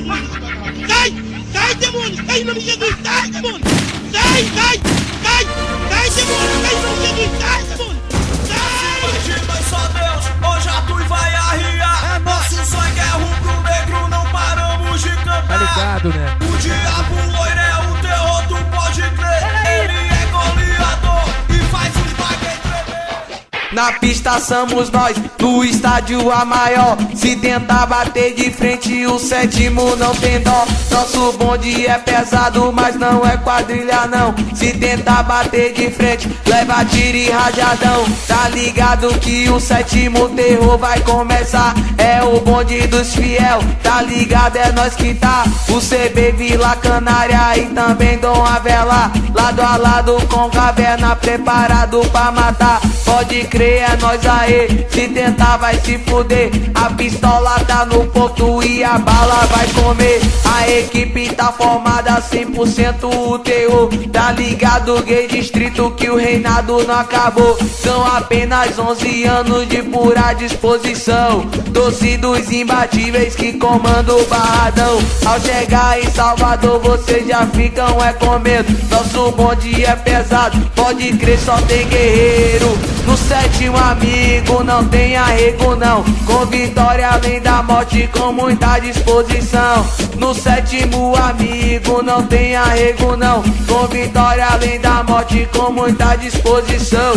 Sai! Sai, demônio! Sai, em nome de Jesus! Sai, demônio! Sai, sai! Sai! Sai, demônio! Sai, em nome de Jesus! Sai, demônio! Hoje nós só Deus, hoje a tu vai arriar. Nosso sonho é rubro negro, não paramos de cantar. Tá ligado, né? O diabo loiro é o terror, tu pode crer. Ele é goleador e faz os baguetes tremer. Na pista somos nós, no estádio a maior. Se tentar bater de frente, o sétimo não tem dó. Nosso bonde é pesado, mas não é quadrilha não. Se tentar bater de frente, leva tiro e rajadão. Tá ligado que o sétimo terror vai começar. É o bonde dos fiel, tá ligado, é nós que tá. O CB Vila Canária e também Dom Avela. Lado a lado com caverna, preparado pra matar. Pode crer, é nós aí, se tentar vai se fuder. A pistola tá no ponto e a bala vai comer. A equipe tá formada 100% o terror. Tá ligado, gay distrito, que o reinado não acabou. São apenas 11 anos de pura disposição. Doce dos imbatíveis que comandam o barradão. Ao chegar em Salvador vocês já ficam com medo. Nosso bonde é pesado, pode crer, só tem guerreiro. No sétimo amigo não tem arrego não. Com vitória além da morte, com muita disposição. No sétimo amigo não tem arrego não. Com vitória além da morte, com muita disposição.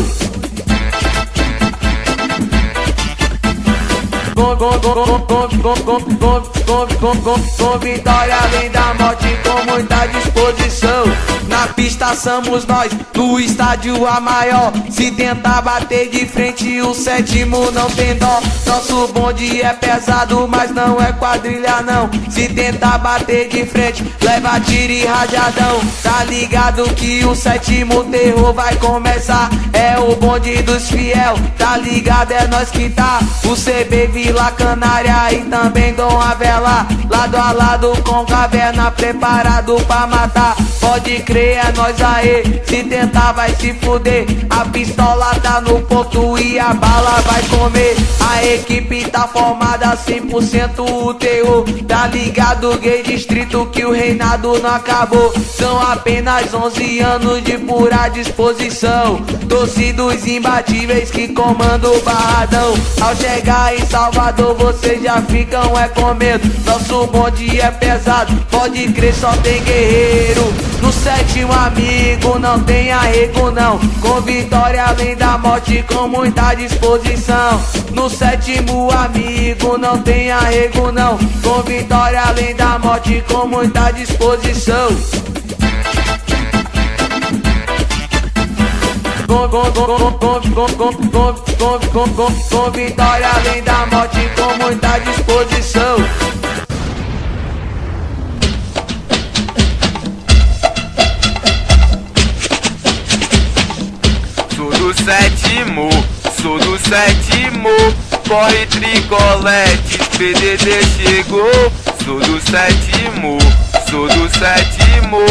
Com vitória além da morte, com muita disposição. Na pista somos nós, no estádio a maior. Se tentar bater de frente, o sétimo não tem dó. Nosso bonde é pesado, mas não é quadrilha não. Se tentar bater de frente, leva tiro e rajadão. Tá ligado que o sétimo terror vai começar. É o bonde dos fiel, tá ligado, é nós que tá. O CB Vila Canária e também Dom Avela. Lado a lado com caverna, preparado pra matar. Pode crer, é nós aí, se tentar vai se fuder. A pistola tá no ponto e a bala vai comer. A equipe tá formada 100% o terror. Tá ligado, gay distrito, que o reinado não acabou. São apenas 11 anos de pura disposição. Doce dos imbatíveis que comandam o barradão. Ao chegar em Salvador vocês já ficam com medo. Nosso bonde é pesado, pode crer, só tem guerreiro. No sétimo amigo não tem arrego não. Com vitória além da morte, com muita disposição. No sétimo amigo não tem arrego não. Com vitória além da morte, com muita disposição. Com vitória além da morte, com muita disposição. Sou do sétimo, corre tricolete, PDD chegou. Sou do sétimo,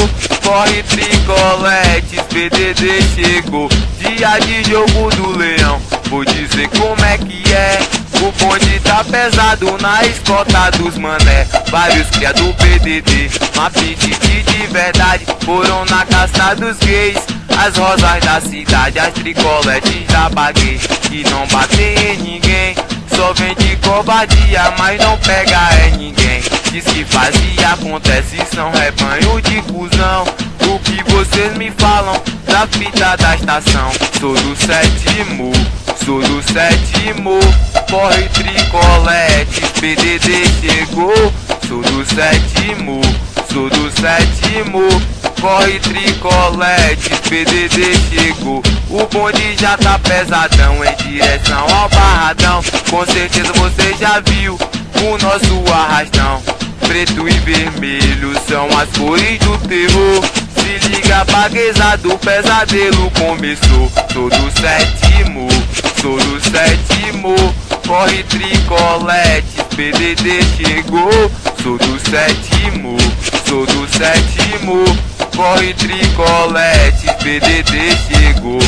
corre tricolete, PDD chegou. Dia de jogo do leão, vou dizer como é que é. O bonde tá pesado na escolta dos mané. Vários cria do PDD, uma pedite de verdade. Foram na caça dos gays, as rosas da cidade, as tricoletes da baguei. Que não batem em ninguém, só vem de covardia, mas não pega ninguém. Diz que faz e acontece, são rebanho de cuzão. O que vocês me falam da fita da estação? Sou do sétimo, corre tricolete, PDD chegou. Sou do sétimo, corre tricolete, PDD chegou. O bonde já tá pesadão em direção ao barradão. Com certeza você já viu o nosso arrastão. Preto e vermelho são as cores do terror. Se liga, baguezado, o pesadelo começou. Sou do sétimo, corre tricolete, PDD chegou. Sou do sétimo, corre tricolete, PDD chegou.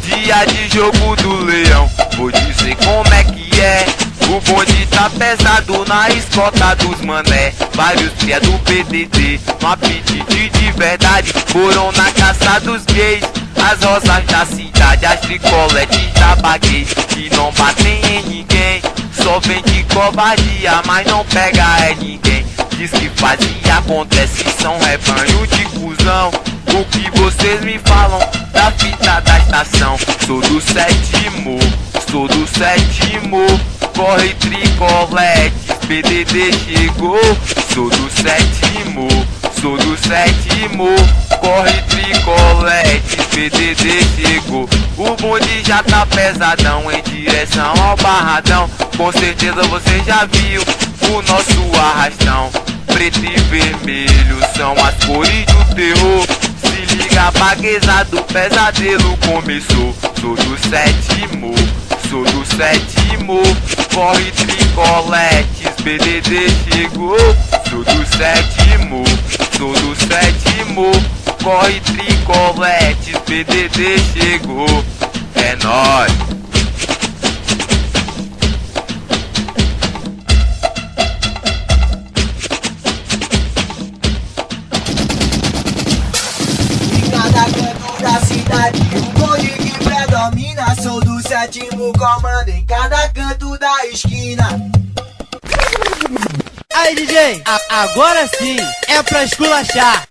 Dia de jogo do leão, vou dizer como é que é. O bonde tá pesado na escolta dos mané. Vários cria do PDD, no apetite de verdade, foram na caça dos gays. As rosas da cidade, as tricoletes da baguei, que não batem em ninguém. Só vem de covardia, mas não pega é ninguém. Diz que faz e acontece, são rebanho de cuzão. O que vocês me falam da fita da estação? Sou do sétimo, corre tricoletes, PDD chegou. Sou do sétimo, corre tricoletes, PDD chegou. O bonde já tá pesadão em direção ao Barradão. Com certeza você já viu o nosso arrastão. Preto e vermelho são as cores do terror. Se liga, baguezado, o pesadelo começou. Sou do sétimo, corre tricoletes, PDD chegou. Sou do sétimo, corre tricoletes, PDD chegou. É nóis. Cada canto da cidade, o bonde que predomina. Sou do sétimo comando em cada canto da esquina. Aí, DJ, agora sim, é pra esculachar.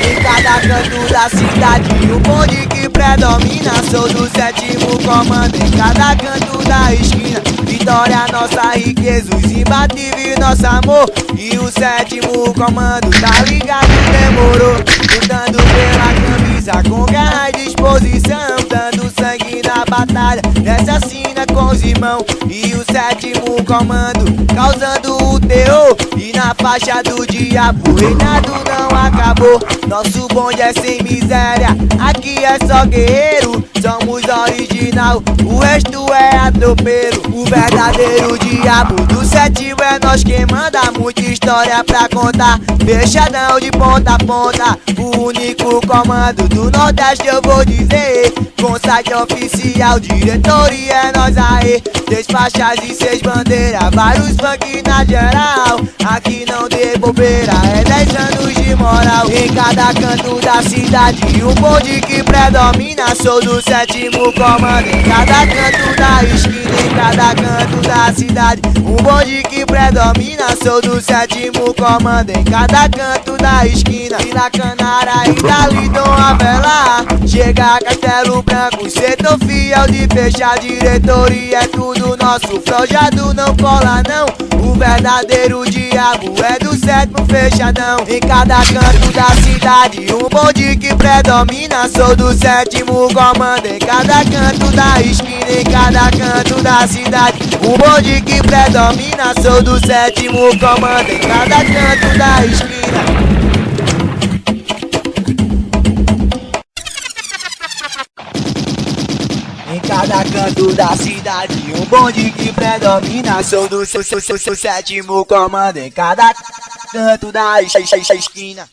Em cada canto da cidade, o bonde que predomina. Sou do sétimo comando em cada canto da esquina. Vitória, nossa riqueza, os imbatíveis, nosso amor. E o sétimo comando, tá ligado, demorou. Lutando pela camisa, com garra e disposição. Dando sangue na batalha, nessa sina com os irmãos. E o sétimo comando, causando o terror. E na faixa do diabo, o reinado não acabou. Nosso bonde é sem miséria, aqui é só guerreiro. Somos original, o resto é atropelo. O verdadeiro diabo do sétimo é nós quem manda. Muita história pra contar, fechadão de ponta a ponta. O único comando do Nordeste eu vou dizer. Com site oficial, diretoria é nós aí. 6 faixas e 6 bandeiras, vários funk na geral. Aqui não tem bobeira, é 10 anos de moral. Em cada canto da cidade, um bonde que predomina. Sou do sétimo comando em cada canto da esquina. Em cada canto da cidade, um bonde que predomina. Sou do sétimo comando em cada canto da esquina. Vila Canara e dali Dom Avelar. Chega a Castelo Branco, setor fiel de fechar. Diretoria é tudo nosso, flojado não cola não. O verdadeiro diabo é do sétimo fechadão. Em cada canto da cidade, um bonde que predomina. Sou do sétimo comando em cada canto da esquina. Em cada canto da cidade, um bonde que predomina. Sou do sétimo comando em cada canto da esquina. Em cada canto da cidade, um bonde que predomina. Sou do sétimo comando em cada canto da esquina.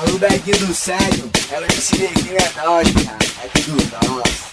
Alô, Bequinho do Sério, é o MC Neguinho, é nóis, cara, é tudo nosso.